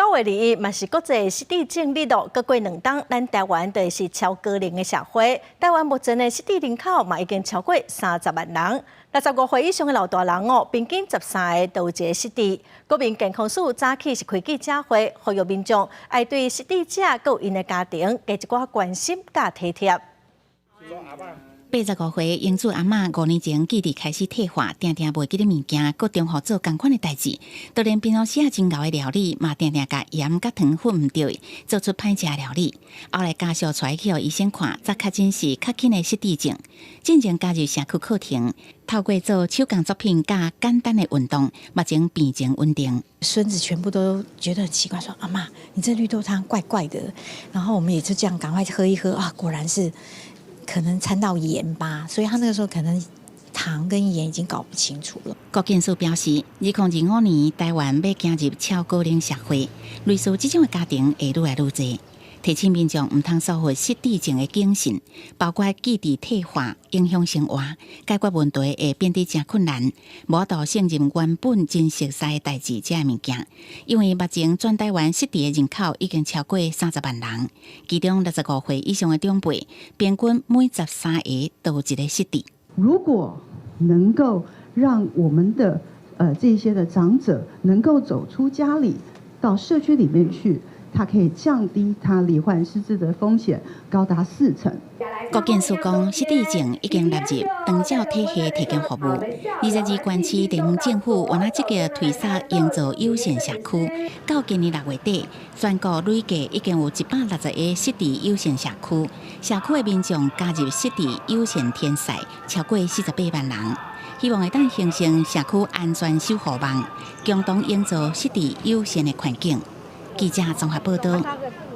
9月2日嘛是国际失智症日咯，过2冬，咱台湾就是超高龄的社会。台湾目前的失智人口嘛已经超过30万人。65岁以上的老大人哦，平均13个都有一个失智。国民健康署早起是开记者会，呼吁民众爱对失智者佮因的家庭加一寡关心甲体贴。 85岁英子阿嬷5年前记忆开始退化，定定袂记得物件，佮中途做同款的代志。就连平常时啊真熬的料理，嘛定定甲盐甲糖混唔对，做出歹食的料理。后来家属带去互医生看，才确诊是较轻的失智症。进前加入社区课程，透过做手工作品甲简单的运动，目前病情稳定。孙子全部都觉得很奇怪，说：“阿嬷，你这绿豆汤怪怪的。”然后我们也就这样赶快喝一喝啊，果然是。 可能掺到盐吧，所以他那个时候可能糖跟盐已经搞不清楚了。郭建树表示，2025年台湾要走入超高龄社会，类似这种的家庭会愈来愈多，提醒民众唔通疏忽失智症的警讯，包括记忆退化、影响生活、解决问题会变得真困难，无度胜任原本真熟悉的代志这物件。因为目前全台湾失智的人口已经超过30万人，其中65岁以上的长辈，平均每13个都有一个失智。如果能够让我们的这些的长者能够走出家里，到社区里面去。 它可以降低他罹患失智的风险，高达40%。郭建树讲，失智症已经纳入长照体系提供服务。22县市地方政府原来积极推扫营造友善社区，到今年6月底，全国累计已经有160个失智友善社区，社区的民众加入失智友善天赛超过48万人。 希望会当形成社区安全守护网，共同营造失智友善的环境。记者综合报道。